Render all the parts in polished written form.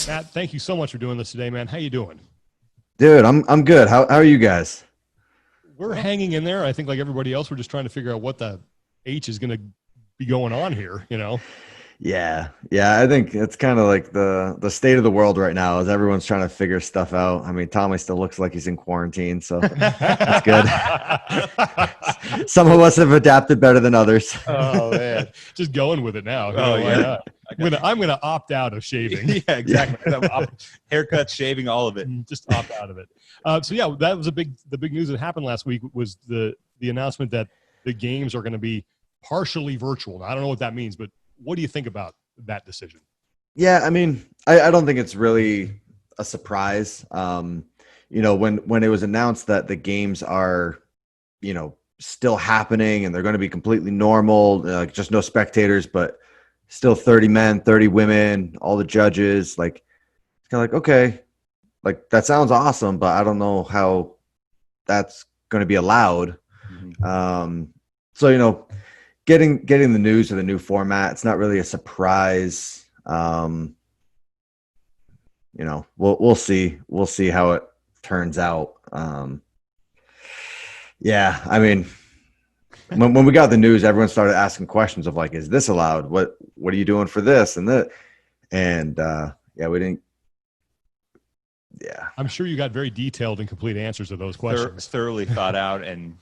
Matt, thank you so much for doing this today, man. How you doing? Dude, I'm good. How are you guys? We're hanging in there. I think like everybody else, we're just trying to figure out what the H is going to be going on here, you know? Yeah. I think it's kind of like the state of the world right now is everyone's trying to figure stuff out. I mean, Tommy still looks like he's in quarantine, so that's good. Some of us have adapted better than others. Oh man, just going with it now. Oh, why yeah. not? I'm gonna opt out of shaving. Yeah, exactly. Haircuts, shaving, all of it. Just opt out of it. So yeah, that was the big news that happened last week was the announcement that the games are going to be partially virtual. Now, I don't know what that means, but what do you think about that decision? Yeah, I mean, I don't think it's really a surprise. You know, when it was announced that the games are, you know, still happening and they're going to be completely normal, like just no spectators, but still 30 men, 30 women, all the judges, like it's kind of like, okay, like that sounds awesome, but I don't know how that's going to be allowed. Mm-hmm. So, you know, getting the news of the new format, it's not really a surprise. You know, we'll see how it turns out. Yeah, I mean, when we got the news, everyone started asking questions of like, is this allowed? What are you doing for this and that? And yeah, we didn't. Yeah, I'm sure you got very detailed and complete answers to those questions. Thoroughly thought out. And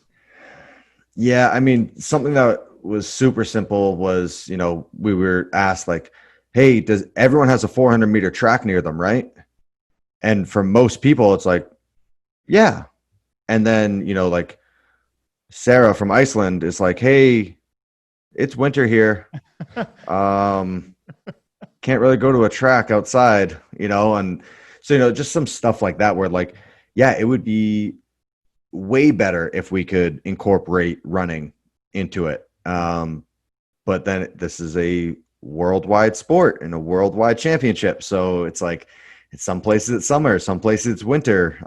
yeah, I mean, something that was super simple was, you know, we were asked like, hey, does everyone has a 400-meter track near them, right? And for most people, it's like, yeah. And then, you know, like Sarah from Iceland is like, hey, it's winter here. Can't really go to a track outside, you know? And so, you know, just some stuff like that where like, yeah, it would be way better if we could incorporate running into it. But then this is a worldwide sport and a worldwide championship. So it's like, it's some places it's summer, some places it's winter.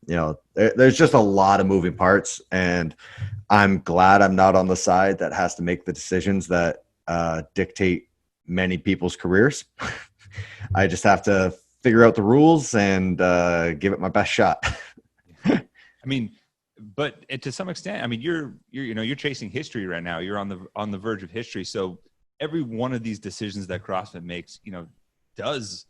You know, there's just a lot of moving parts, and I'm glad I'm not on the side that has to make the decisions that dictate many people's careers. I just have to figure out the rules and give it my best shot. I mean, but to some extent, I mean, you're chasing history right now. You're on the verge of history. So every one of these decisions that CrossFit makes, you know, does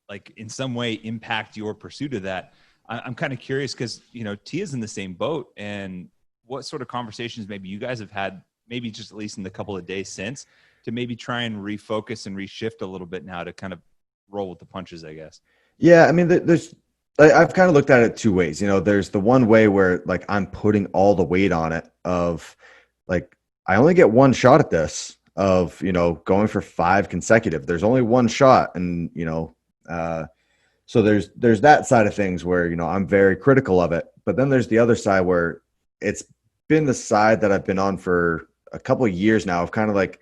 like in some way impact your pursuit of that. I'm kind of curious because, you know, Tia's in the same boat, and what sort of conversations maybe you guys have had, maybe just at least in the couple of days since, to maybe try and refocus and reshift a little bit now to kind of roll with the punches, I guess. Yeah, I mean, I've kind of looked at it two ways. You know, there's the one way where like I'm putting all the weight on it of like, I only get one shot at this of, you know, going for 5 consecutive. There's only one shot. And, you know, so there's that side of things where, you know, I'm very critical of it, but then there's the other side where it's been the side that I've been on for a couple of years now of kind of like,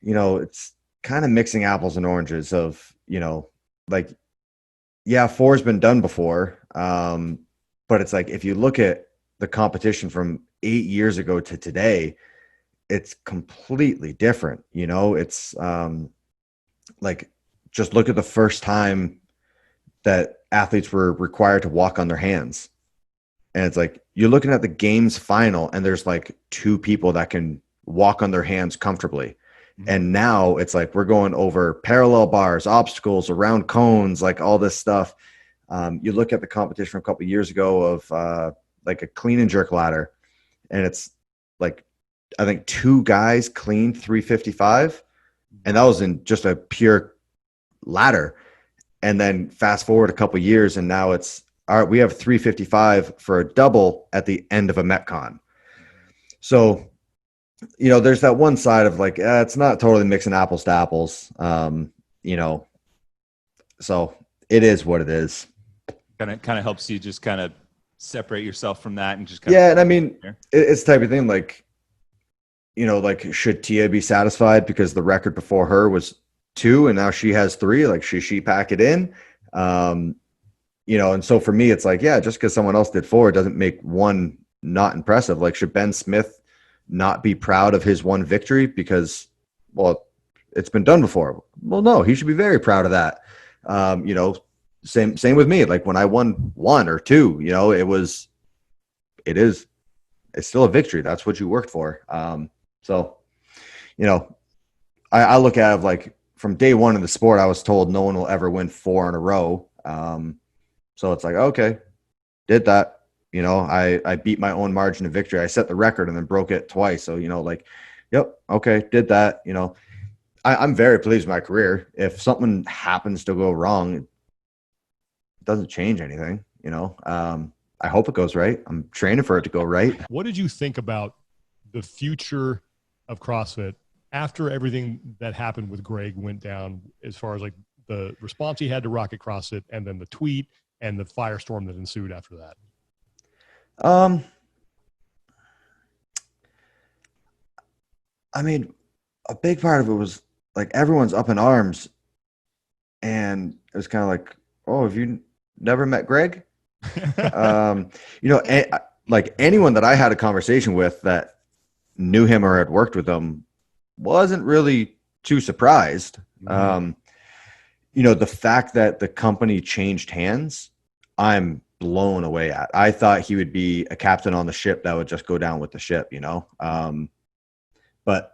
you know, it's kind of mixing apples and oranges of, you know, like, yeah, 4's been done before. But it's like, if you look at the competition from 8 years ago to today, it's completely different. You know, it's like, just look at the first time that athletes were required to walk on their hands. And it's like, you're looking at the games final and there's like 2 people that can walk on their hands comfortably. Mm-hmm. And now it's like, we're going over parallel bars, obstacles, around cones, like all this stuff. You look at the competition from a couple of years ago of like a clean and jerk ladder. And it's like, I think 2 guys cleaned 355. And that was in just a pure ladder. And then fast forward a couple of years, and now it's all right, we have 355 for a double at the end of a Metcon. So, you know, there's that one side of like, it's not totally mixing apples to apples. You know, so it is what it is. Kind of helps you just kind of separate yourself from that and just and I mean, it's the type of thing like, you know, like, should Tia be satisfied because the record before her was 2 and now she has 3? Like, should she pack it in? You know, and so for me, it's like, yeah, just because someone else did 4 doesn't make one not impressive. Like, should Ben Smith not be proud of his one victory because, well, it's been done before? Well, no, he should be very proud of that. You know, same with me. Like when I won 1 or 2, you know, it's still a victory. That's what you worked for. So, you know, I look at it like from day one in the sport, I was told no one will ever win 4 in a row. So it's like, okay, did that. You know, I beat my own margin of victory. I set the record and then broke it twice. So, you know, like, yep, okay, did that. You know, I'm very pleased with my career. If something happens to go wrong, it doesn't change anything, you know. I hope it goes right. I'm training for it to go right. What did you think about the future of CrossFit after everything that happened with Greg went down, as far as like the response he had to Rocket CrossFit and then the tweet and the firestorm that ensued after that? I mean, a big part of it was like everyone's up in arms, and it was kind of like, oh, have you never met Greg? You know, like anyone that I had a conversation with that knew him or had worked with him wasn't really too surprised. You know, the fact that the company changed hands, I'm blown away at. I thought he would be a captain on the ship that would just go down with the ship, you know? But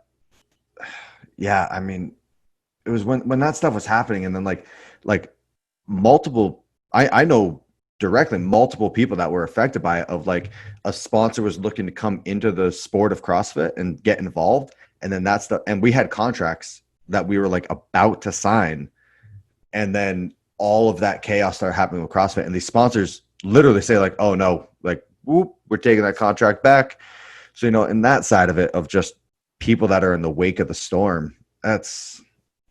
yeah, I mean, it was when that stuff was happening, and then like multiple, I know directly multiple people that were affected by it, of like a sponsor was looking to come into the sport of CrossFit and get involved. And then and we had contracts that we were like about to sign. And then all of that chaos started happening with CrossFit, and these sponsors literally say like, oh no, like, whoop, we're taking that contract back. So, you know, in that side of it, of just people that are in the wake of the storm, I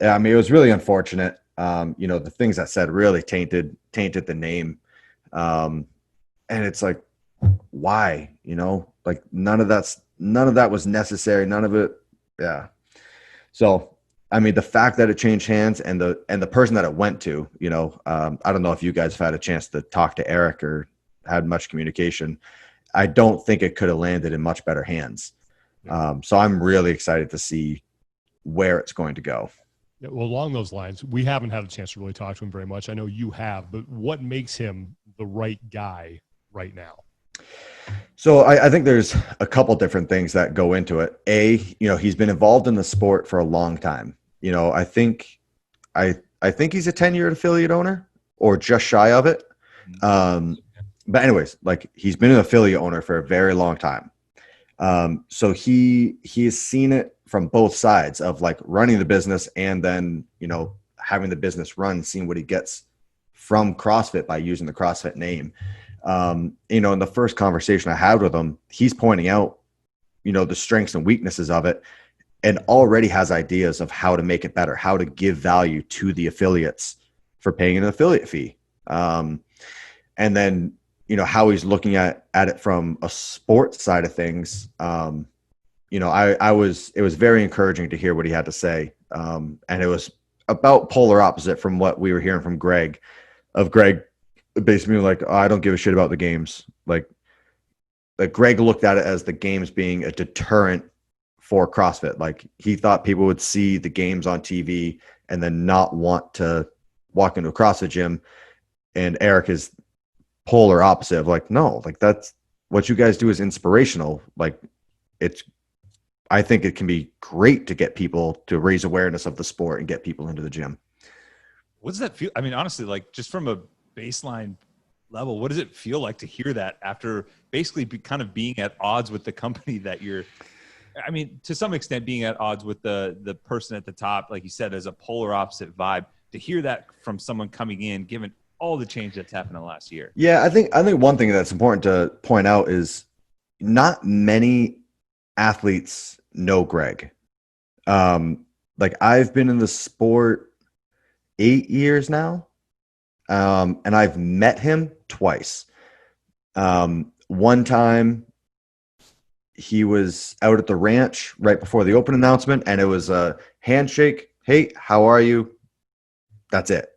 mean, it was really unfortunate. You know, the things that said really tainted the name. And it's like, why, you know, like none of that was necessary. None of it. Yeah. So, I mean, the fact that it changed hands and the person that it went to, you know, I don't know if you guys have had a chance to talk to Eric or had much communication. I don't think it could have landed in much better hands. So I'm really excited to see where it's going to go. Yeah, well, along those lines, we haven't had a chance to really talk to him very much. I know you have, but what makes him the right guy right now? So I think there's a couple different things that go into it. You know, he's been involved in the sport for a long time. You know, I think he's a 10-year affiliate owner or just shy of it. But anyways, like he's been an affiliate owner for a very long time. So he has seen it from both sides of like running the business and then, you know, having the business run, seeing what he gets from CrossFit by using the CrossFit name. You know, in the first conversation I had with him, he's pointing out, you know, the strengths and weaknesses of it, and already has ideas of how to make it better, how to give value to the affiliates for paying an affiliate fee. And then, you know, how he's looking at it from a sports side of things. You know, it was very encouraging to hear what he had to say. And it was about polar opposite from what we were hearing from Greg basically like, oh, I don't give a shit about the games. Like Greg looked at it as the games being a deterrent for CrossFit. Like he thought people would see the games on TV and then not want to walk into a CrossFit gym. And Eric is polar opposite of like, no, like that's what you guys do is inspirational. Like I think it can be great to get people to raise awareness of the sport and get people into the gym. What does that feel? I mean, honestly, like just from a baseline level, what does it feel like to hear that after basically kind of being at odds with the company that you're, I mean, to some extent being at odds with the person at the top, like you said, as a polar opposite vibe, to hear that from someone coming in, given all the change that's happened in the last year. Yeah. I think one thing that's important to point out is not many athletes know Greg. Like I've been in the sport 8 years now. And I've met him twice. One time he was out at the ranch right before the open announcement, and it was a handshake. Hey, how are you? That's it.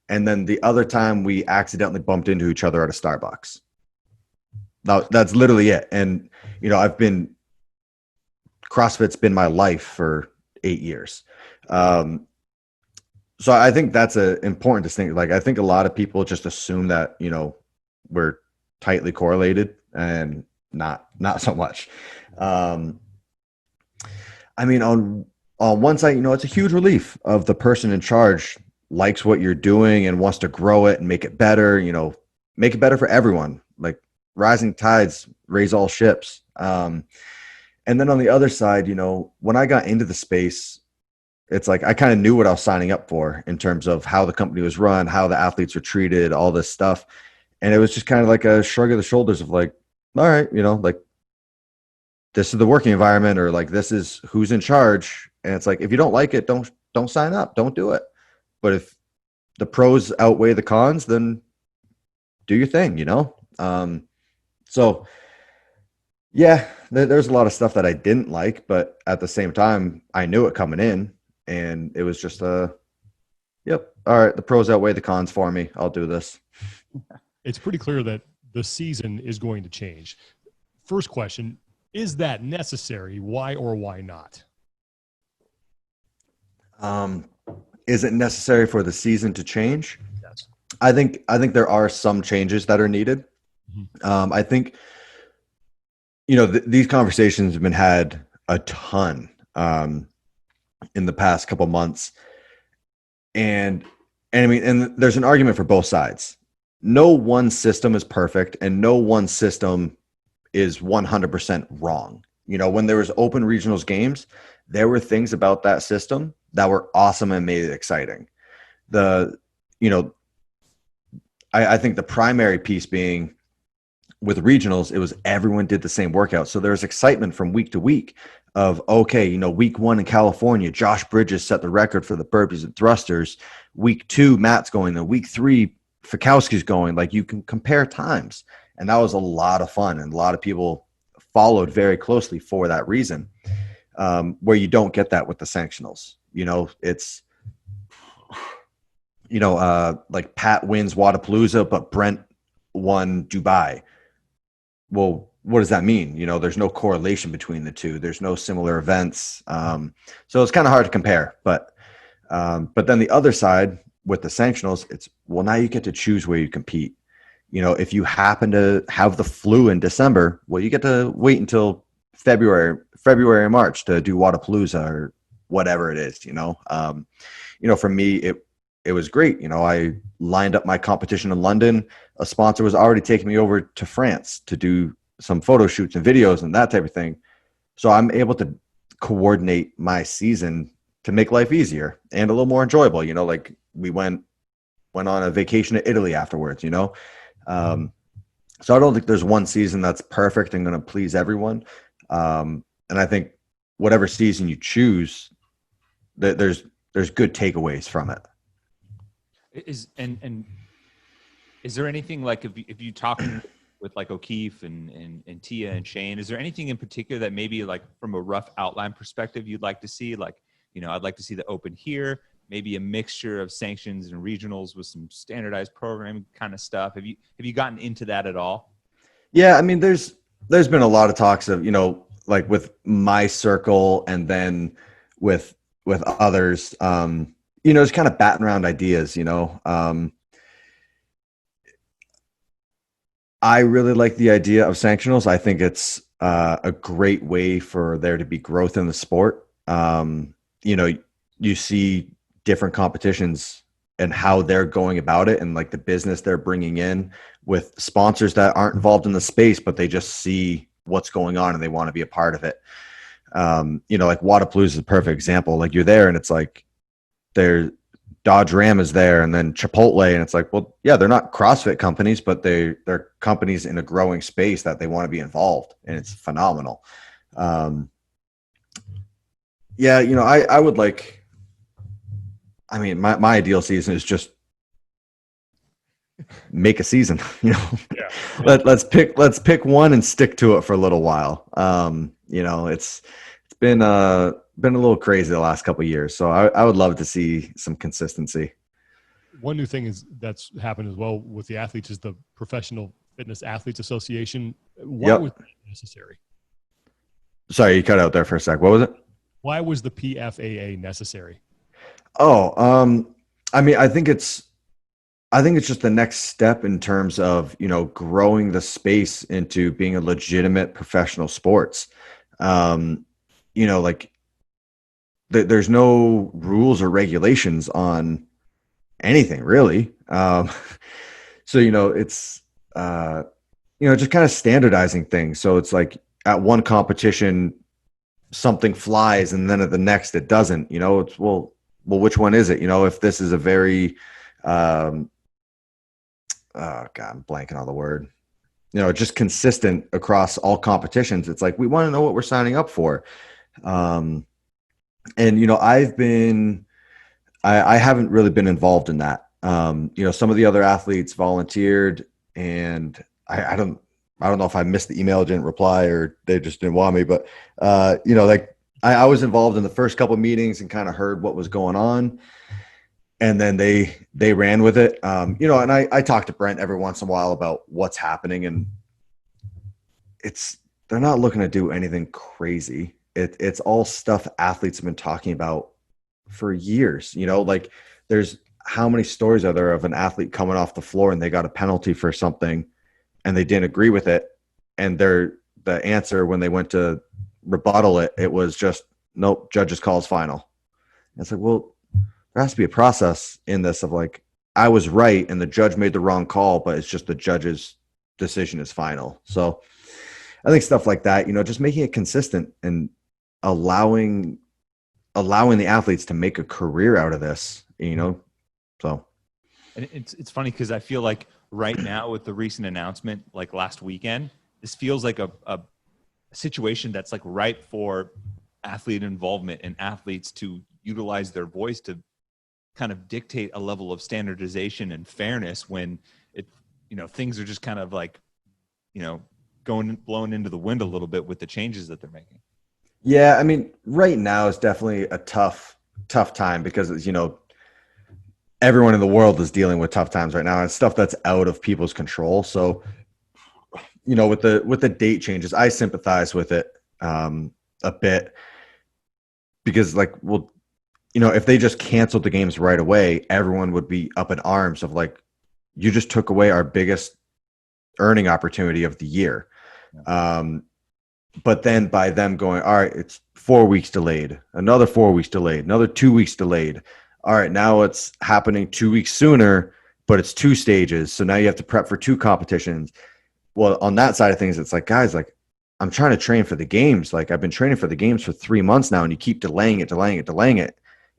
And then the other time we accidentally bumped into each other at a Starbucks. Now that's literally it. And, you know, CrossFit's been my life for 8 years. So I think that's an important distinction. Like, I think a lot of people just assume that, we're tightly correlated, and not so much. Um, I mean, on one side, it's a huge relief of the person in charge likes what you're doing and wants to grow it and make it better, make it better for everyone. Like, rising tides raise all ships. And then on the other side, when I got into the space, it's like I kind of knew what I was signing up for in terms of how the company was run, how the athletes were treated, all this stuff. And it was just kind of like a shrug of the shoulders of like, all right, like, this is the working environment, or like, this is who's in charge. And it's like, if you don't like it, don't sign up, don't do it. But if the pros outweigh the cons, then do your thing, So yeah, there's a lot of stuff that I didn't like, but at the same time, I knew it coming in, and it was just yep, all right, the pros outweigh the cons for me. I'll do this. It's pretty clear that the season is going to change. First question, is that necessary? Why or why not? Is it necessary for the season to change? Yes. I think there are some changes that are needed. Mm-hmm. I think, these conversations have been had a ton in the past couple months. And I mean, and there's an argument for both sides. No one system is perfect, and no one system is 100% wrong. When there was open regionals games, there were things about that system that were awesome and made it exciting. I think the primary piece being, with regionals, it was everyone did the same workout. So there was excitement from week to week of, okay, week 1 in California, Josh Bridges set the record for the burpees and thrusters. Week 2, Matt's going there. Week 3, Fikowski's going. Like, you can compare times. And that was a lot of fun. And a lot of people followed very closely for that reason, where you don't get that with the sanctionals. It's, like Pat wins Wadapalooza, but Brent won Dubai. Well, what does that mean? There's no correlation between the two. There's no similar events. So it's kind of hard to compare. But then the other side with the sanctionals, it's, well, now you get to choose where you compete. If you happen to have the flu in December, well, you get to wait until February or March to do Wadapalooza or whatever it is. For me, it was great. I lined up my competition in London. A sponsor was already taking me over to France to do some photo shoots and videos and that type of thing. So I'm able to coordinate my season to make life easier and a little more enjoyable. Like, we went on a vacation to Italy afterwards, So I don't think there's one season that's perfect and going to please everyone. And I think whatever season you choose, there's good takeaways from it. Is there anything, like, if you talking with like O'Keefe and Tia and Shane, is there anything in particular that maybe, like, from a rough outline perspective, you'd like to see? Like, I'd like to see the open here, maybe a mixture of sanctions and regionals with some standardized programming kind of stuff. Have you gotten into that at all? Yeah, I mean, there's been a lot of talks of, like, with my circle, and then with others, just kind of batting around ideas. I really like the idea of sanctionals. I think it's a great way for there to be growth in the sport. You see different competitions and how they're going about it, and like the business they're bringing in with sponsors that aren't involved in the space, but they just see what's going on and they want to be a part of it. Like Wadapalooza is a perfect example. Like, you're there and it's like, Dodge Ram is there, and then Chipotle, and it's like, well, yeah, they're not CrossFit companies, but they're companies in a growing space that they want to be involved, and it's phenomenal. Yeah, I would like, I mean, my ideal season is just make a season. Yeah. Let's pick one and stick to it for a little while. It's been a little crazy the last couple of years, so I would love to see some consistency. One new thing that's happened as well with the athletes is the Professional Fitness Athletes Association. Why was that necessary? Sorry, you cut out there for a sec. What was it? Why was the PFAA necessary? Oh, I mean, I think it's just the next step in terms of, you know, growing the space into being a legitimate professional sports. Um, you know, like there's no rules or regulations on anything really. So, you know, it's, uh, you know, just kind of standardizing things. So it's like at one competition, something flies and then at the next it doesn't, you know, it's, well, which one is it? You know, if this is a very, um, oh God, I'm blanking on the word, you know, just consistent across all competitions. It's like, we want to know what we're signing up for. Um, and, you know, I haven't really been involved in that. You know, some of the other athletes volunteered and I don't know if I missed the email, didn't reply, or they just didn't want me, but, you know, like I was involved in the first couple of meetings and kind of heard what was going on. And then they ran with it. You know, and I talk to Brent every once in a while about what's happening, and they're not looking to do anything crazy. It's all stuff athletes have been talking about for years. You know, like there's how many stories are there of an athlete coming off the floor and they got a penalty for something and they didn't agree with it, and the answer when they went to rebuttal it was just nope, judge's calls final. And it's like, well, there has to be a process in this of like, I was right and the judge made the wrong call, but it's just the judge's decision is final. So I think stuff like that, you know, just making it consistent and allowing the athletes to make a career out of this, you know. So And it's funny because I feel like right now with the recent announcement, like last weekend, this feels like a situation that's like ripe for athlete involvement and athletes to utilize their voice to kind of dictate a level of standardization and fairness when it, you know, things are just kind of like, you know, blown into the wind a little bit with the changes that they're making. yeah, I mean, right now is definitely a tough time because, you know, everyone in the world is dealing with tough times right now. It's stuff that's out of people's control. So, you know, with the date changes, I sympathize with it a bit because, like, well, you know, if they just canceled the games right away, everyone would be up in arms of like, you just took away our biggest earning opportunity of the year. But then by them going, all right, it's 4 weeks delayed, another 4 weeks delayed, another 2 weeks delayed. All right, now it's happening 2 weeks sooner, but it's 2 stages. So now you have to prep for 2 competitions. Well, on that side of things, it's like, guys, like I'm trying to train for the games. Like I've been training for the games for 3 months now, and you keep delaying it.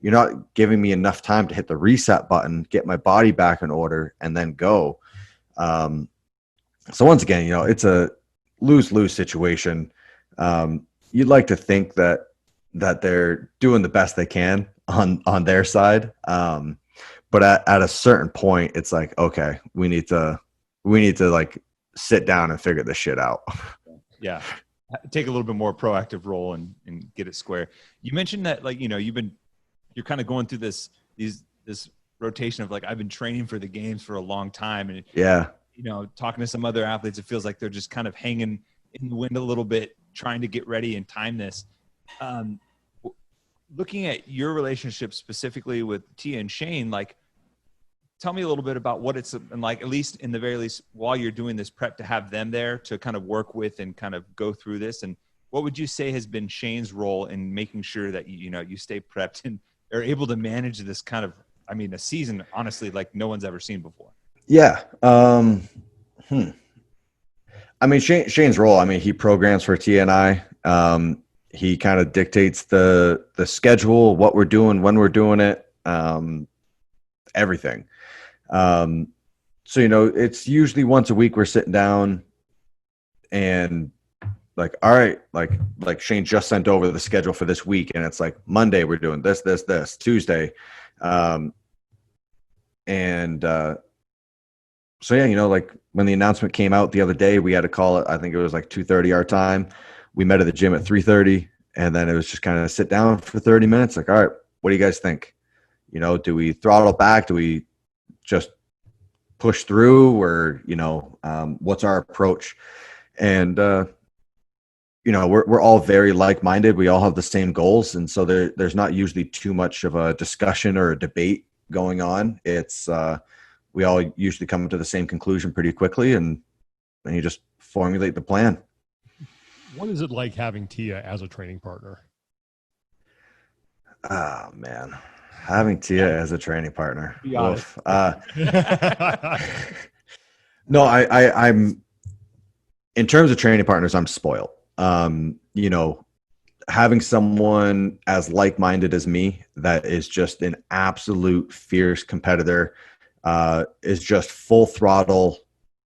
You're not giving me enough time to hit the reset button, get my body back in order, and then go. So once again, you know, it's a lose-lose situation. You'd like to think that they're doing the best they can on their side. But at a certain point, it's like, okay, we need to like sit down and figure this shit out. Yeah. Take a little bit more proactive role and get it square. You mentioned that, like, you know, you're kind of going through this rotation of like, I've been training for the games for a long time. And, Yeah. you know, talking to some other athletes, it feels like they're just kind of hanging in the wind a little bit, trying to get ready and time this. Looking at your relationship specifically with Tia and Shane, like, tell me a little bit about what it's like, at least in the very least, while you're doing this prep, to have them there to kind of work with and kind of go through this. And what would you say has been Shane's role in making sure that, you know, you stay prepped and are able to manage this kind of, I mean, a season, honestly, like no one's ever seen before? Yeah. I mean, Shane's role, I mean, he programs for Tia and I. He kind of dictates the schedule, what we're doing, when we're doing it, everything. So, you know, it's usually once a week we're sitting down and like, all right, like Shane just sent over the schedule for this week. And it's like Monday, we're doing this, Tuesday. So yeah, you know, like when the announcement came out the other day, we had to call it, I think it was like 2:30 our time. We met at the gym at 3:30, and then it was just kind of sit down for 30 minutes. Like, all right, what do you guys think? You know, do we throttle back? Do we just push through, or, you know, what's our approach? And, you know, we're all very like-minded. We all have the same goals. And so there's not usually too much of a discussion or a debate going on, it's we all usually come to the same conclusion pretty quickly, and then you just formulate the plan. What is it like having Tia as a training partner? Oh man, having Tia as a training partner. Be honest. No, I'm in terms of training partners, I'm spoiled. You know, having someone as like-minded as me that is just an absolute fierce competitor, is just full throttle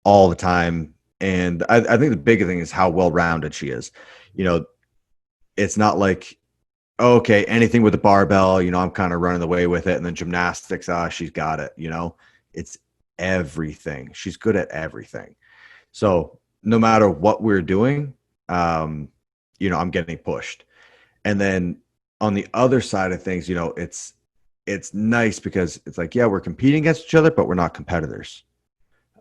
all the time. And I think the big thing is how well-rounded she is. You know, it's not like, okay, anything with a barbell, you know, I'm kind of running away with it. And then gymnastics, she's got it, you know, it's everything. She's good at everything. So no matter what we're doing, you know, I'm getting pushed. And then on the other side of things, you know, it's nice because it's like, yeah, we're competing against each other, but we're not competitors.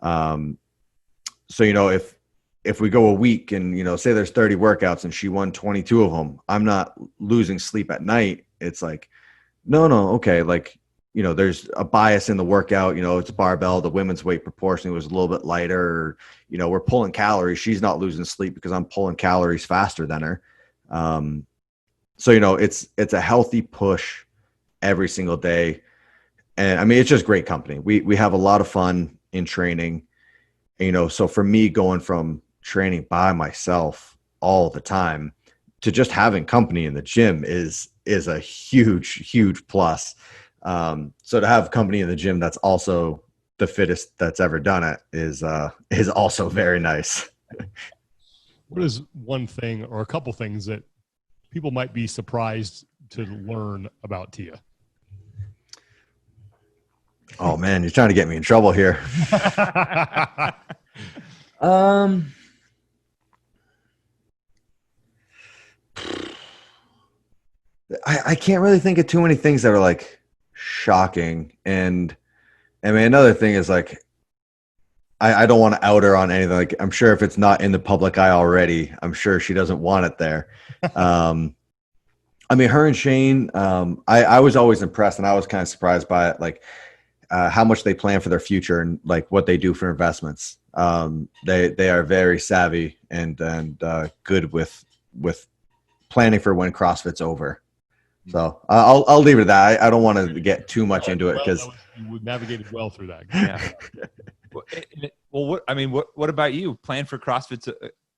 So, you know, if we go a week and, you know, say there's 30 workouts and she won 22 of them, I'm not losing sleep at night. It's like, no, okay. Like, you know, there's a bias in the workout, you know, it's barbell, the women's weight proportionally was a little bit lighter, or, you know, we're pulling calories. She's not losing sleep because I'm pulling calories faster than her. So, you know, it's a healthy push every single day. And I mean, it's just great company. We have a lot of fun in training. And, you know, so for me, going from training by myself all the time to just having company in the gym is a huge plus. So to have company in the gym that's also the fittest that's ever done it is also very nice. What is one thing or a couple things that people might be surprised to learn about Tia? Oh man, you're trying to get me in trouble here. I can't really think of too many things that are like shocking. And I mean, another thing is like, I don't want to out her on anything. Like, I'm sure if it's not in the public eye already, I'm sure she doesn't want it there. I mean, her and Shane, I was always impressed, and I was kind of surprised by it. Like, how much they plan for their future and like what they do for investments. They are very savvy and good with planning for when CrossFit's over. So I'll leave it at that. I don't want to get too much into it because you navigated well through that. Yeah. Well, what about you? Plan for CrossFit's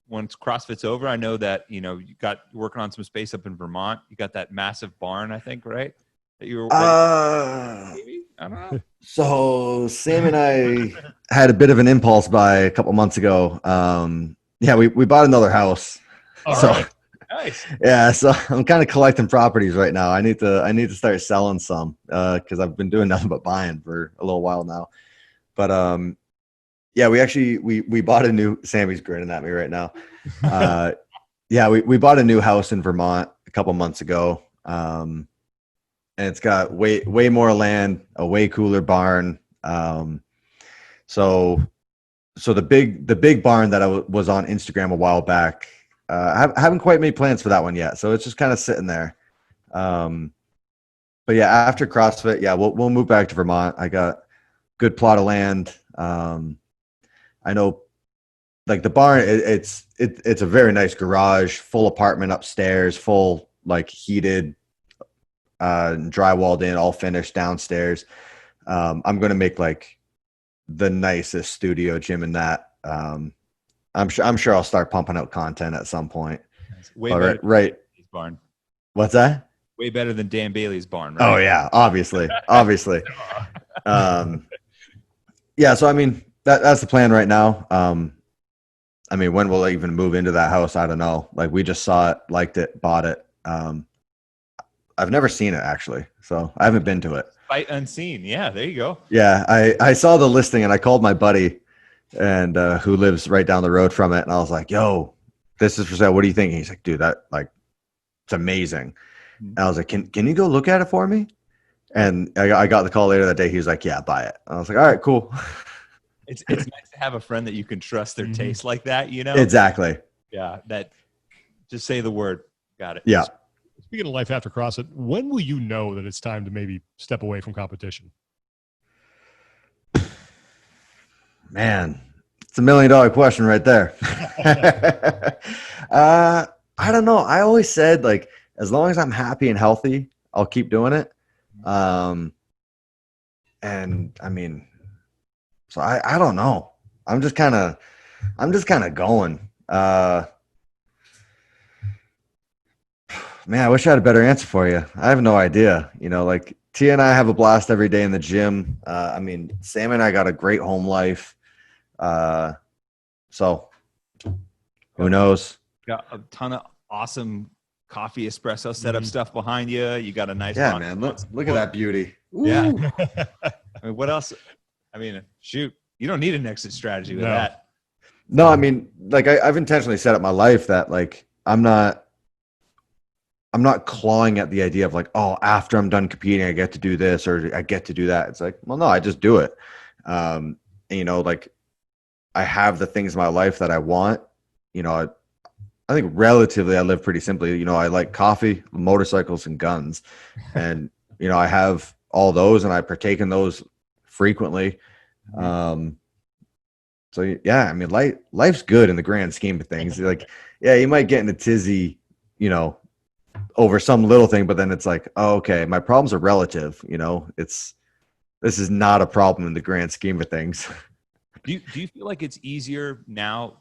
once CrossFit's over? I know that, you know, you got working on some space up in Vermont. You got that massive barn, I think, right? That you were maybe? I don't know. So Sam and I had a bit of an impulse by a couple months ago. Yeah, we bought another house. All so right. Nice. Yeah, so I'm kind of collecting properties right now. I need to start selling some because I've been doing nothing but buying for a little while now. But yeah, we bought a new. Sammy's grinning at me right now. Yeah, we bought a new house in Vermont a couple months ago. And it's got way more land, a way cooler barn. So the big barn that I was on Instagram a while back, I haven't quite made plans for that one yet. So it's just kind of sitting there. But yeah, after CrossFit, yeah, we'll move back to Vermont. I got good plot of land. I know, like the barn, it's a very nice garage, full apartment upstairs, full like heated, drywalled in, all finished downstairs. I'm going to make like the nicest studio gym in that. I'm sure I'll start pumping out content at some point. Way better right. Than barn. What's that? Way better than Dan Bailey's barn, right? Oh yeah, obviously. Yeah. So I mean, that's the plan right now. I mean, when we'll even move into that house, I don't know. Like we just saw it, liked it, bought it. I've never seen it actually, so I haven't been to it. Sight unseen. Yeah, there you go. Yeah, I saw the listing and I called my buddy, and who lives right down the road from it, and I was like, "Yo, this is for sale. What do you think?" And he's like, "Dude, that like, it's amazing." And I was like, "Can you go look at it for me?" And I got the call later that day. He was like, "Yeah, buy it." And I was like, "All right, cool." It's nice to have a friend that you can trust their taste like that. You know, Exactly. Yeah, that just say the word. Got it. Speaking of life after CrossFit, when will you know that it's time to maybe step away from competition? Man, it's $1 million question right there. I don't know. I always said like, as long as I'm happy and healthy, I'll keep doing it. Um, and I mean, so I don't know. I'm just kind of, going. Man, I wish I had a better answer for you. I have no idea. Like Tia and I have a blast every day in the gym. I mean, Sam and I got a great home life. So who knows? Got a ton of awesome coffee espresso setup stuff behind you. You got a nice man. Look at that beauty. Ooh. Yeah. I mean, what else? I mean, shoot, you don't need an exit strategy with that. No, I mean, like I've intentionally set up my life that like I'm not clawing at the idea of like, oh, after I'm done competing, I get to do this or I get to do that. It's like, well, no, I just do it. And, like I have the things in my life that I want. I think relatively I live pretty simply. I like coffee, motorcycles, and guns. And, I have all those and I partake in those frequently. So yeah, I mean, life's good in the grand scheme of things. Like, yeah, you might get in a tizzy, over some little thing, but then it's like, oh, okay, my problems are relative. This is not a problem in the grand scheme of things. Do you feel like it's easier now?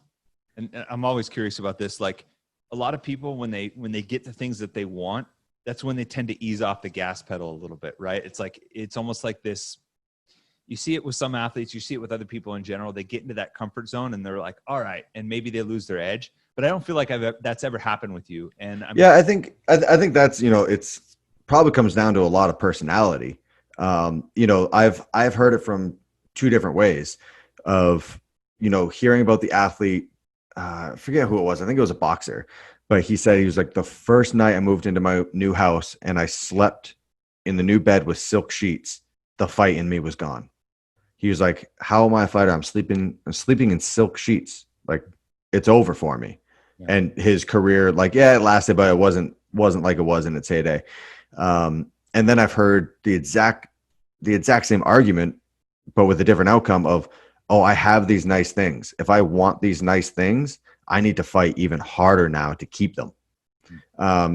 And I'm always curious about this. Like a lot of people, when they get the things that they want, that's when they tend to ease off the gas pedal a little bit, right? It's almost like this. You see it with some athletes, you see it with other people in general. They get into that comfort zone and they're like, all right, and maybe they lose their edge. But I don't feel like that's ever happened with you. And I think that's, it's probably comes down to a lot of personality. I've heard it from two different ways of, hearing about the athlete. I forget who it was. I think it was a boxer, but he said he was like, the first night I moved into my new house and I slept in the new bed with silk sheets, the fight in me was gone. He was like, how am I a fighter? I'm sleeping in silk sheets. Like it's over for me. Yeah. And his career, like, yeah, it lasted, but it wasn't like it was in its heyday. And then I've heard the exact same argument, but with a different outcome of, oh, I have these nice things. If I want these nice things, I need to fight even harder now to keep them.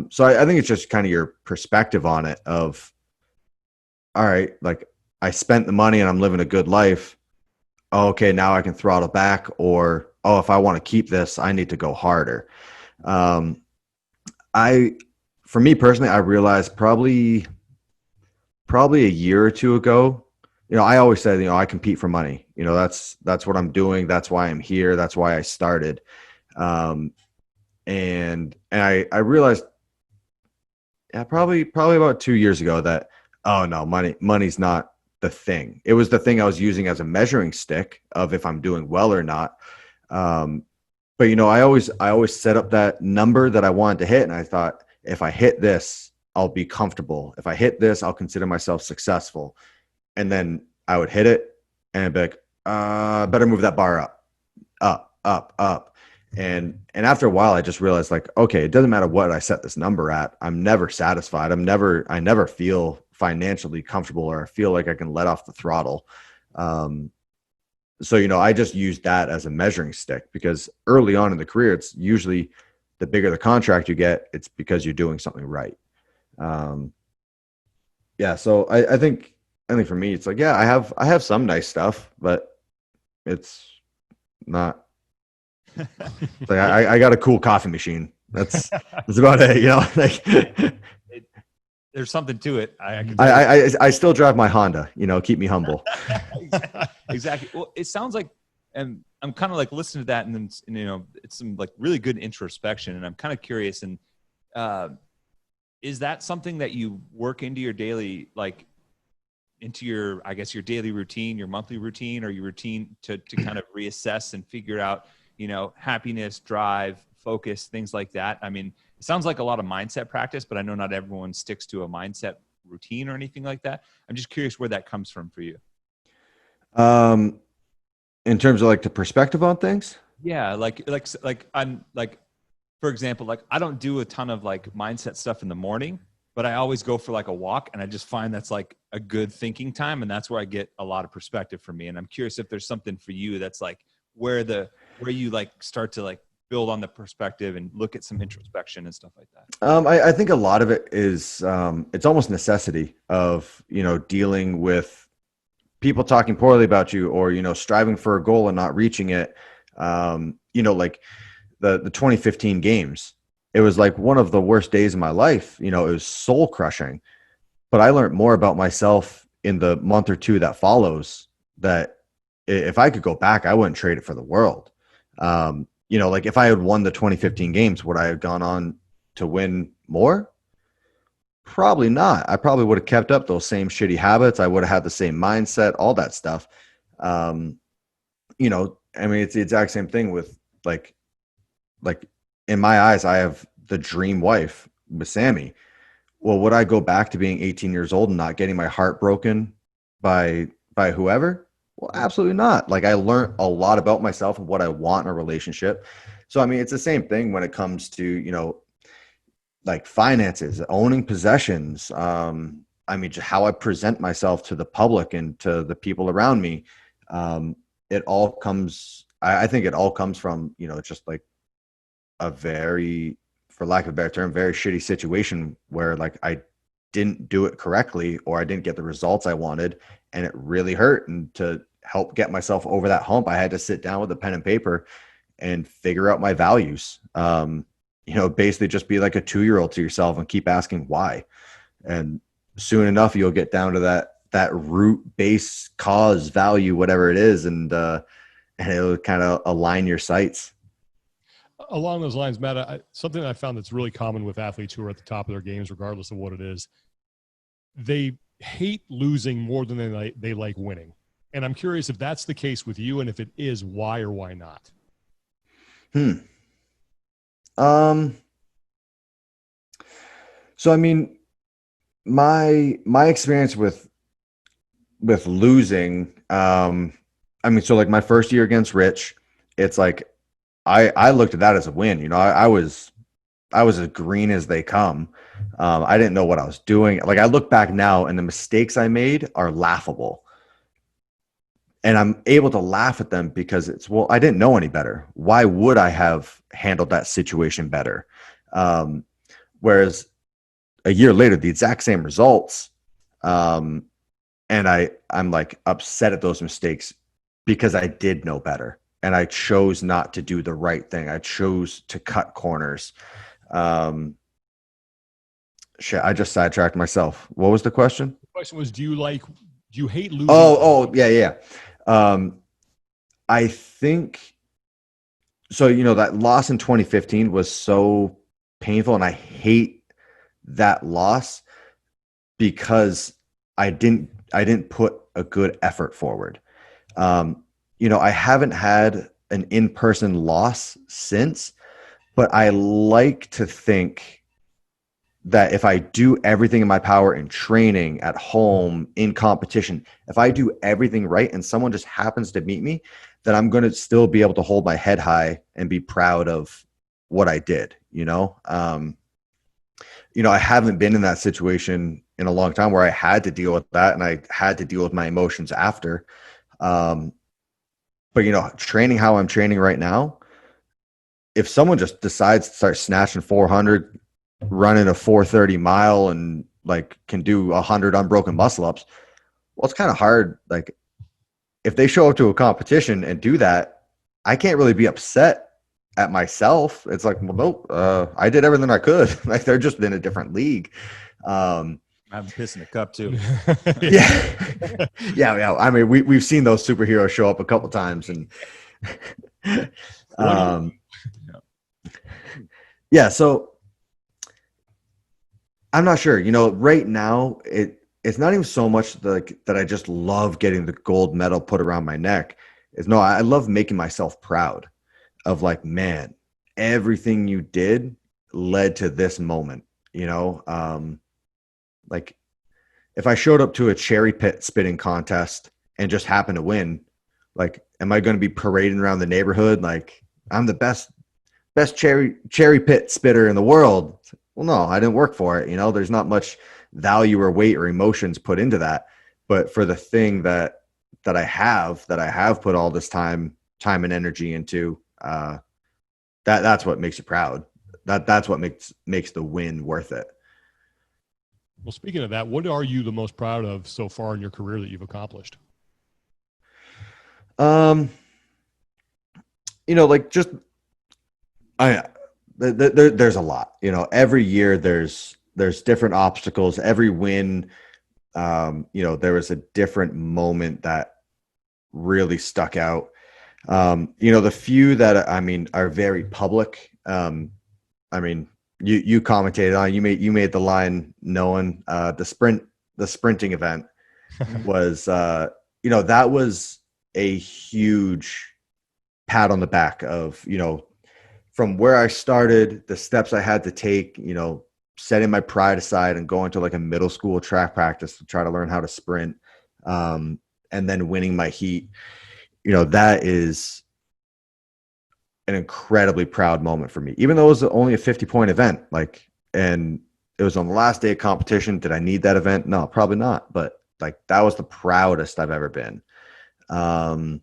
So I think it's just kind of your perspective on it of, all right, like I spent the money and I'm living a good life. Oh, okay, now I can throttle back, or, oh, if I want to keep this, I need to go harder. For me personally, I realized probably a year or two ago, I always said, I compete for money. That's what I'm doing. That's why I'm here. That's why I started. And I realized, yeah, probably about 2 years ago that, oh no, money's not the thing. It was the thing I was using as a measuring stick of if I'm doing well or not. But I always set up that number that I wanted to hit. And I thought, if I hit this, I'll be comfortable. If I hit this, I'll consider myself successful. And then I would hit it and I'd be like, better move that bar up. And after a while, I just realized like, okay, it doesn't matter what I set this number at. I'm never satisfied. I never feel financially comfortable or I feel like I can let off the throttle. So, I just used that as a measuring stick because early on in the career, it's usually the bigger the contract you get, it's because you're doing something right. Yeah. So I think for me, it's like, yeah, I have some nice stuff, but it's not like I got a cool coffee machine. That's about it. Like there's something to it. I still drive my Honda, keep me humble. Exactly. Well, it sounds like, and I'm kind of like listening to that and then, it's some like really good introspection and I'm kind of curious. And is that something that you work into your daily, like into your, I guess your daily routine, your monthly routine, or your routine to kind of reassess and figure out, happiness, drive, focus, things like that? I mean, it sounds like a lot of mindset practice, but I know not everyone sticks to a mindset routine or anything like that. I'm just curious where that comes from for you. In terms of like the perspective on things? Yeah. Like I'm like, for example, like I don't do a ton of like mindset stuff in the morning, but I always go for like a walk, and I just find that's like a good thinking time, and that's where I get a lot of perspective for me. And I'm curious if there's something for you that's like where you like start to like build on the perspective and look at some introspection and stuff like that. I think a lot of it is it's almost necessity of, you know, dealing with people talking poorly about you, or, you know, striving for a goal and not reaching it. You know, like the 2015 games, it was like one of the worst days of my life. You know, it was soul crushing, but I learned more about myself in the month or two that follows, that if I could go back, I wouldn't trade it for the world. You know, like if I had won the 2015 games, would I have gone on to win more? Probably not. I probably would have kept up those same shitty habits. I would have had the same mindset, all that stuff. You know, I mean, it's the exact same thing with like in my eyes, I have the dream wife with Sammy. Well, would I go back to being 18 years old and not getting my heart broken by whoever? Well, absolutely not. Like, I learned a lot about myself and what I want in a relationship. So, I mean, it's the same thing when it comes to, you know, like finances, owning possessions. I mean, just how I present myself to the public and to the people around me. It all comes, I think it all comes from, you know, just like a very, for lack of a better term, very shitty situation where like I didn't do it correctly, or I didn't get the results I wanted, and it really hurt. And to help get myself over that hump, I had to sit down with a pen and paper and figure out my values. You know, basically just be like a 2-year-old to yourself and keep asking why. And soon enough, you'll get down to that root base cause value, whatever it is. And it'll kind of align your sights. Along those lines, Matt, something that I found that's really common with athletes who are at the top of their games, regardless of what it is, they hate losing more than they like winning. And I'm curious if that's the case with you, and if it is, why or why not? So, I mean, my experience with losing, I mean, so like my first year against Rich, it's like, I looked at that as a win. You know, I was as green as they come. I didn't know what I was doing. Like, I look back now and the mistakes I made are laughable. And I'm able to laugh at them because it's, well, I didn't know any better. Why would I have handled that situation better? Whereas a year later, the exact same results. And I'm like upset at those mistakes because I did know better. And I chose not to do the right thing. I chose to cut corners. Shit, I just sidetracked myself. What was the question? The question was, do you hate losing? Oh, yeah. I think so. You know, that loss in 2015 was so painful, and I hate that loss because I didn't put a good effort forward. You know, I haven't had an in-person loss since, but I like to think that if I do everything in my power in training, at home, in competition, if I do everything right and someone just happens to meet me, then I'm going to still be able to hold my head high and be proud of what I did, you know? You know, I haven't been in that situation in a long time where I had to deal with that, and I had to deal with my emotions after. But, you know, training how I'm training right now, if someone just decides to start snatching 400, running a 430 mile, and like can do 100 unbroken muscle ups, well, it's kind of hard. Like, if they show up to a competition and do that, I can't really be upset at myself. It's like, well, nope, I did everything I could. Like, they're just in a different league. I'm pissing a cup too. Yeah. I mean, we've seen those superheroes show up a couple times, and yeah. So I'm not sure. You know, right now it's not even so much that I just love getting the gold medal put around my neck. It's no, I love making myself proud of, like, man, everything you did led to this moment. You know, like, if I showed up to a cherry pit spitting contest and just happened to win, like, am I going to be parading around the neighborhood like I'm the best cherry pit spitter in the world? well, no, I didn't work for it. There's not much value or weight or emotions put into that. But for the thing that I have put all this time and energy into, that's what makes you proud. That's what makes the win worth it. Well, speaking of that, what are you the most proud of so far in your career that you've accomplished? There's a lot. Every year there's different obstacles. Every win, there was a different moment that really stuck out. The few that are very public. You commentated on. You made the line knowing the sprinting event was that was a huge pat on the back of from where I started, the steps I had to take, setting my pride aside and going to like a middle school track practice to try to learn how to sprint, and then winning my heat. That is an incredibly proud moment for me, even though it was only a 50-point event. And it was on the last day of competition. Did I need that event? No, probably not. But that was the proudest I've ever been. Trying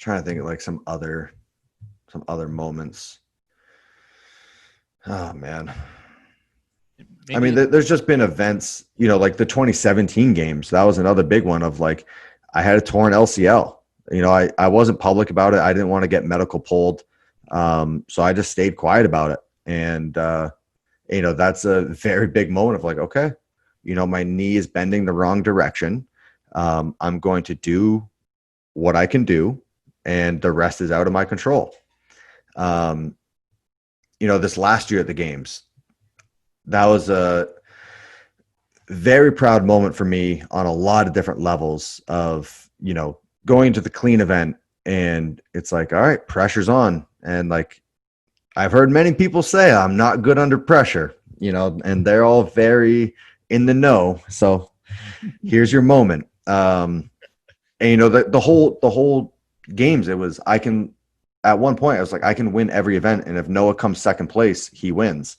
to think of some other moments. Oh man. Maybe. There's just been events, like the 2017 games. That was another big one of I had a torn LCL. I wasn't public about it. I didn't want to get medical pulled. So I just stayed quiet about it. And, that's a very big moment of okay, my knee is bending the wrong direction. I'm going to do what I can do, and the rest is out of my control. This last year at the games, that was a very proud moment for me on a lot of different levels of, going to the clean event, and it's all right, pressure's on. And I've heard many people say I'm not good under pressure, and they're all very in the know. So here's your moment. And the whole games, it was, at one point I was I can win every event, and if Noah comes second place, he wins.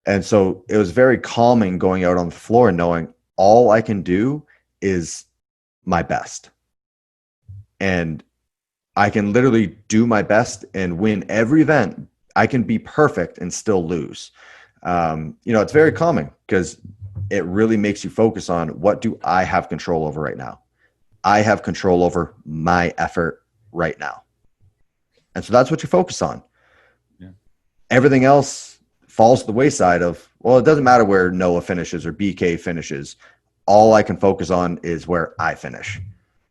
And so it was very calming going out on the floor and knowing all I can do is my best. And I can literally do my best and win every event. I can be perfect and still lose. It's very calming because it really makes you focus on, what do I have control over right now? I have control over my effort right now. And so that's what you focus on. Yeah. Everything else falls to the wayside of, well, it doesn't matter where Noah finishes or BK finishes. All I can focus on is where I finish.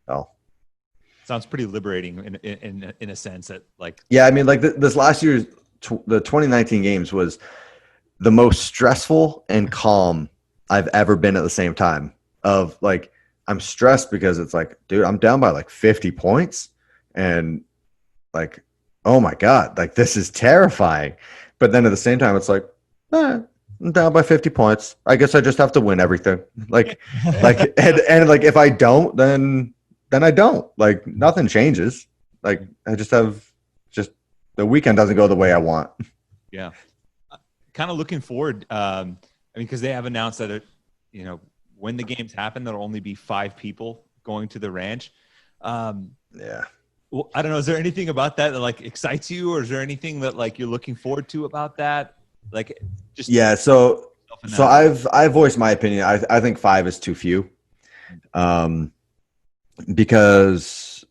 So sounds pretty liberating in a sense that yeah, this last year's the 2019 games was the most stressful and calm I've ever been at the same time. Of I'm stressed because it's dude, I'm down by 50 points, and oh my God, this is terrifying. But then at the same time, it's I'm down by 50 points. I guess I just have to win everything. And if I don't, then I don't. Nothing changes. I just have the weekend doesn't go the way I want. Yeah. Kind of looking forward. Because they have announced that when the games happen, there'll only be 5 people going to the ranch. Yeah. Well, I don't know. Is there anything about that that excites you, or is there anything that you're looking forward to about that? Yeah. So I've voiced my opinion. I think 5 is too few. Because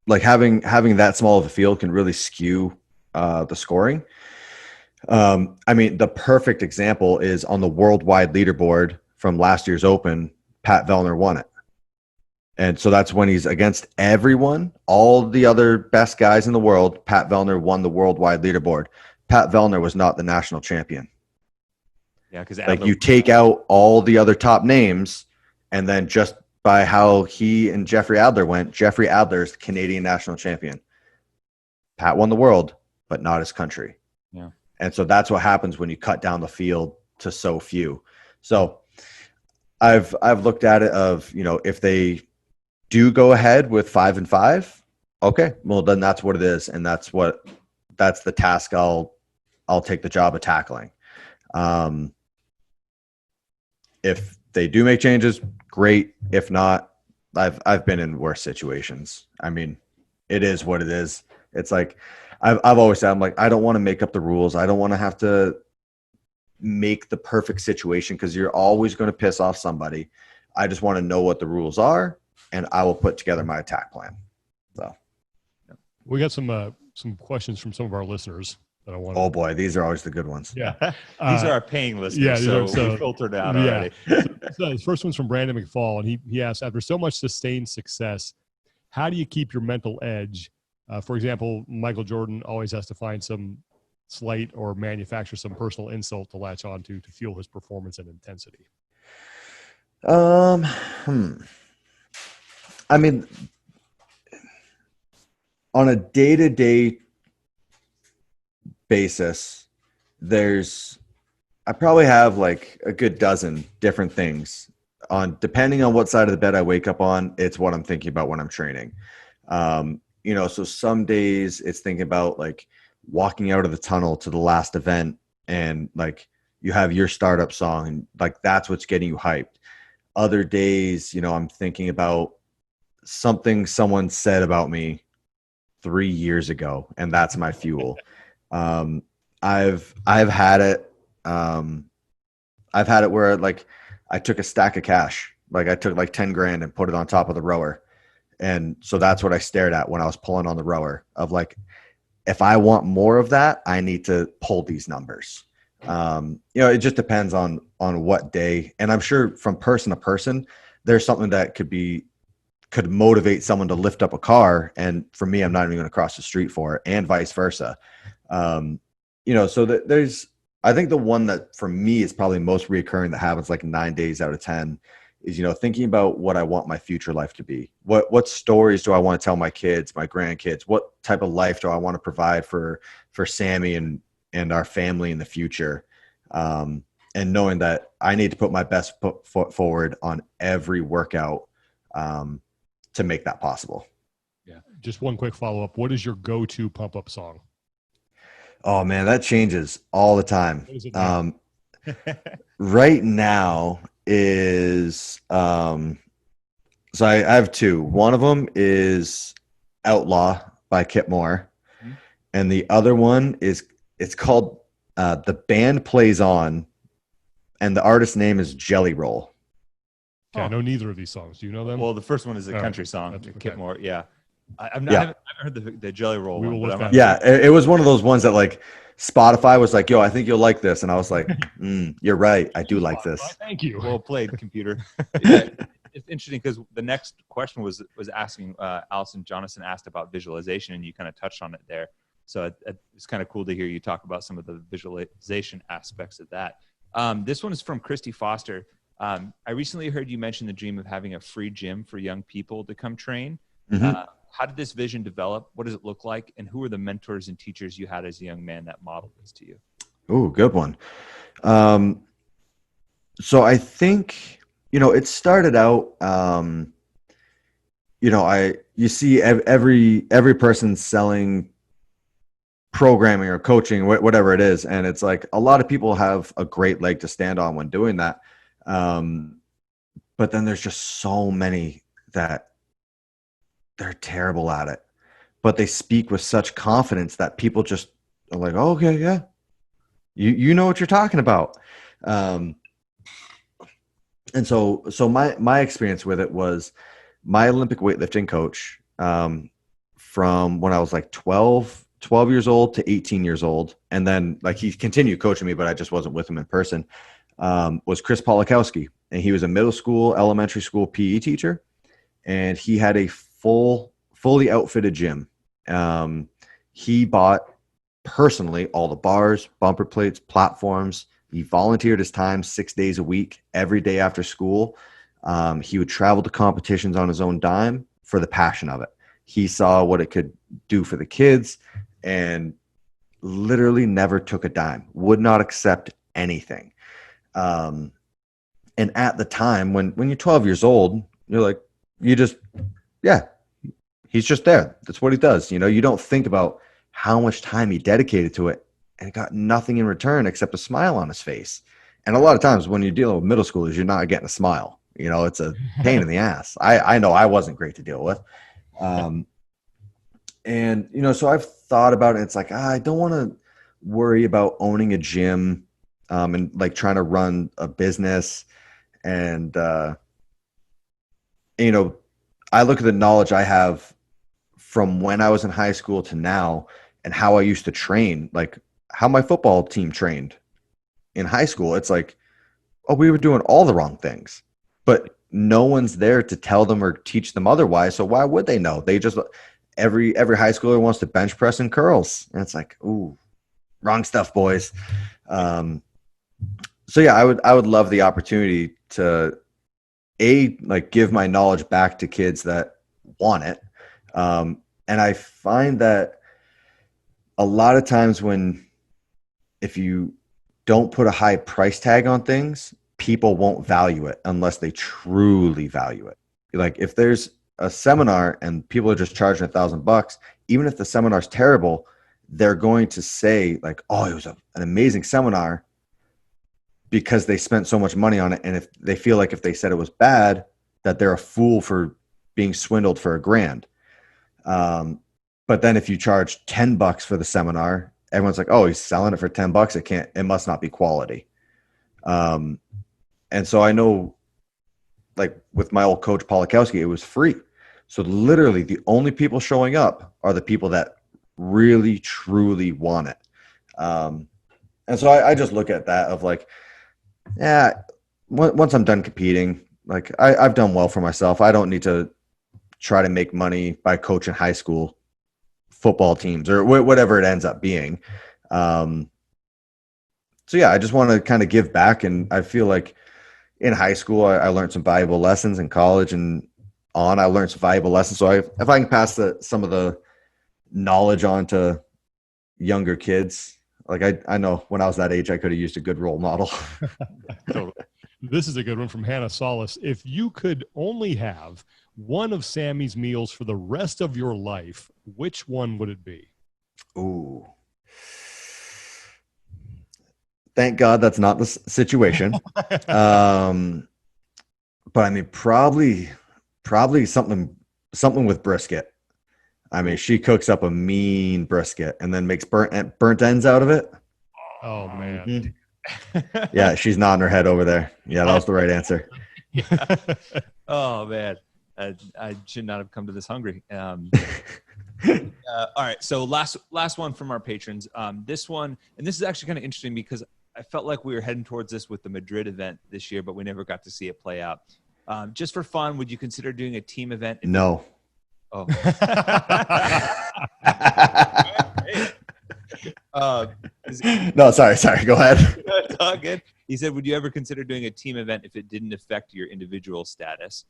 having that small of a field can really skew the scoring. The perfect example is on the worldwide leaderboard from last year's Open, Pat Vellner won it. And so that's when he's against everyone, all the other best guys in the world. Pat Vellner won the worldwide leaderboard. Pat Vellner was not the national champion. Yeah, because you take out all the other top names, and then just by how he and Jeffrey Adler went, Jeffrey Adler's the Canadian national champion. Pat won the world, but not his country. Yeah. And so that's what happens when you cut down the field to so few. So I've looked at it of, if they do go ahead with 5 and 5, okay, well then that's what it is. And that's the task I'll I'll take the job of tackling. If they do make changes, great. If not, I've been in worse situations. I mean, it is what it is. It's like I've always said, I'm like, I don't want to make up the rules. I don't want to have to make the perfect situation, because you're always going to piss off somebody. I just want to know what the rules are, and I will put together my attack plan. So we got some questions from some of our listeners that I want. Oh boy, these are always the good ones. Yeah, these are our paying listeners. Yeah, so we filtered out already. So the first one's from Brandon McFall, and he asked, after so much sustained success, how do you keep your mental edge? For example, Michael Jordan always has to find some slight or manufacture some personal insult to latch onto to fuel his performance and intensity. I mean, on a day-to-day basis, I probably have like a good dozen different things depending on what side of the bed I wake up on. It's what I'm thinking about when I'm training. So some days it's thinking about like walking out of the tunnel to the last event, and like you have your startup song, and like that's what's getting you hyped. Other days, I'm thinking about something someone said about me 3 years ago, and that's my fuel. I've had it. I've had it where like I took a stack of cash, like I took like 10 grand and put it on top of the rower. And so that's what I stared at when I was pulling on the rower, of like, if I want more of that, I need to pull these numbers. It just depends on what day. And I'm sure from person to person, there's something that could motivate someone to lift up a car. And for me, I'm not even going to cross the street for it, and vice versa. So that I think the one that for me is probably most reoccurring that happens like 9 days out of 10 is, thinking about what I want my future life to be. What stories do I want to tell my kids, my grandkids? What type of life do I want to provide for Sammy and our family in the future? And knowing that I need to put my best foot forward on every workout to make that possible. Yeah. Just one quick follow-up. What is your go-to pump-up song? Oh man, that changes all the time. What is it now? Right now is so I have two. One of them is Outlaw by Kip Moore, and the other one it's called The Band Plays On, and the artist's name is Jelly Roll. Okay, I know neither of these songs. Do you know them? Well, the first one is a country song, okay. Kip Moore. Yeah. I haven't heard the Jelly Roll one. But it was one of those ones that like Spotify was like, yo, I think you'll like this. And I was like, you're right. I do like this. Thank you. Well played, computer. Yeah, it's interesting because the next question was asking, Allison Jonathan asked about visualization, and you kind of touched on it there. So it's kind of cool to hear you talk about some of the visualization aspects of that. This one is from Christy Foster. I recently heard you mention the dream of having a free gym for young people to come train. Mm-hmm. How did this vision develop? What does it look like? And who are the mentors and teachers you had as a young man that modeled this to you? Oh, good one. So I think, it started out, you see every person selling programming or coaching, whatever it is. And it's like a lot of people have a great leg to stand on when doing that. But then there's just so many that they're terrible at it, but they speak with such confidence that people just are like, oh, okay, yeah, you know what you're talking about. And so my experience with it was my Olympic weightlifting coach, from when I was like 12 years old to 18 years old. And then like he continued coaching me, but I just wasn't with him in person, was Chris Polakowski. And he was a middle school, elementary school PE teacher. And he had a fully outfitted gym. He bought personally all the bars, bumper plates, platforms. He volunteered his time 6 days a week, every day after school. He would travel to competitions on his own dime for the passion of it. He saw what it could do for the kids and literally never took a dime, would not accept anything. And at the time when you're 12 years old, you're like, he's just there. That's what he does. You don't think about how much time he dedicated to it and got nothing in return except a smile on his face. And a lot of times when you're dealing with middle schoolers, you're not getting a smile. It's a pain in the ass. I know I wasn't great to deal with. And, so I've thought about it. It's like, I don't want to worry about owning a gym and like trying to run a business. And, I look at the knowledge I have from when I was in high school to now and how I used to train, like how my football team trained in high school. It's like, oh, we were doing all the wrong things, but no one's there to tell them or teach them otherwise. So why would they know? They just, every high schooler wants to bench press and curls. And it's like, ooh, wrong stuff, boys. So yeah, I would love the opportunity to like give my knowledge back to kids that want it. And I find that a lot of times if you don't put a high price tag on things, people won't value it unless they truly value it. Like if there's a seminar and people are just charging $1,000, even if the seminar's terrible, they're going to say like, oh, it was an amazing seminar because they spent so much money on it. And if they feel like if they said it was bad, that they're a fool for being swindled for $1,000. But then if you charge $10 for the seminar, everyone's like, oh, he's selling it for $10. It must not be quality. And so I know, like with my old coach, Polakowski, it was free. So literally the only people showing up are the people that really, truly want it. And so I just look at that of like, yeah, once I'm done competing, like I've done well for myself. I don't need to try to make money by coaching high school football teams or whatever it ends up being. So yeah, I just want to kind of give back. And I feel like in high school, I learned some valuable lessons. In college and on, I learned some valuable lessons. So if I can pass some of the knowledge on to younger kids, like I know when I was that age, I could have used a good role model. Totally. This is a good one from Hannah Solis. If you could only have one of Sammy's meals for the rest of your life, which one would it be? Ooh. Thank God that's not the situation. But I mean, probably something with brisket. I mean, she cooks up a mean brisket and then makes burnt ends out of it. Oh man. Mm-hmm. Yeah, she's nodding her head over there. Yeah, that was the right answer. Yeah. Oh man, I should not have come to this hungry. All right, so last one from our patrons. This one, and this is actually kind of interesting because I felt like we were heading towards this with the Madrid event this year, but we never got to see it play out. Just for fun, would you consider doing a team event? No. Oh. No, sorry. Go ahead. All good. He said, would you ever consider doing a team event if it didn't affect your individual status?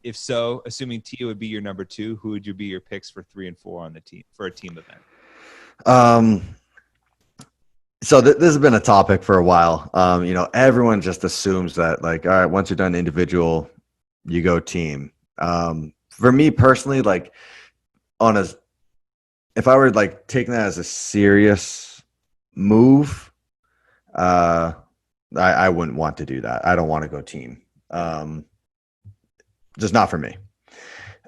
If so, assuming Tia would be your number 2, who would you be your picks for 3 and 4 on the team for a team event? So this has been a topic for a while. Everyone just assumes that like, all right, once you're done individual, you go team. For me personally, like if I were like taking that as a serious move, I wouldn't want to do that. I don't want to go team. Just not for me.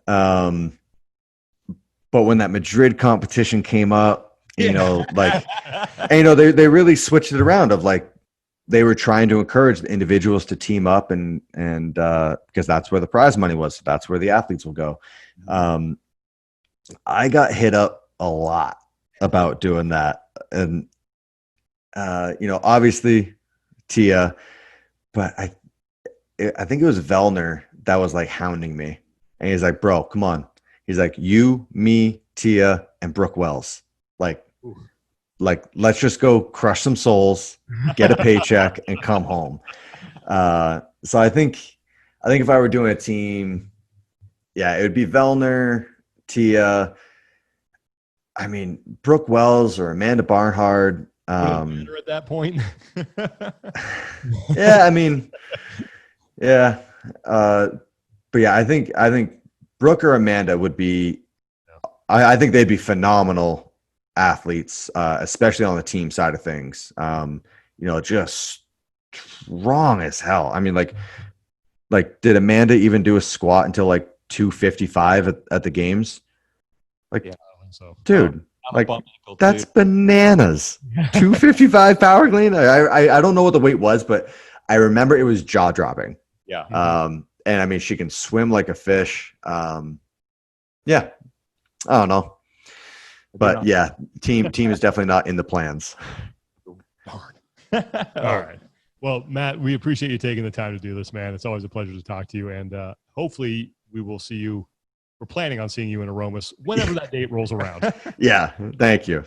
But when that Madrid competition came up, they really switched it around of like, they were trying to encourage the individuals to team up and because that's where the prize money was. That's where the athletes will go. I got hit up a lot about doing that. And, obviously Tia, but I think it was Vellner that was like hounding me. And he's like, bro, come on. He's like, you, me, Tia, and Brooke Wells. Like, let's just go crush some souls, get a paycheck, and come home. So I think if I were doing a team, yeah, it would be Vellner, Tia. I mean, Brooke Wells or Amanda Barnhard. At that point. Yeah, I mean, yeah. But yeah, I think Brooke or Amanda would be. I think they'd be phenomenal athletes, especially on the team side of things. Just strong as hell. I mean, like did Amanda even do a squat until like 255 at the games? Like, Yeah, so dude, like that's bananas. 255 power clean. I don't know what the weight was, but I remember it was jaw dropping. Yeah. And I mean, she can swim like a fish. Yeah, I don't know, but yeah, team is definitely not in the plans. Darn. All right. Well, Matt, we appreciate you taking the time to do this, man. It's always a pleasure to talk to you, and hopefully we will see you. We're planning on seeing you in Aromas whenever that date rolls around. Yeah. Thank you.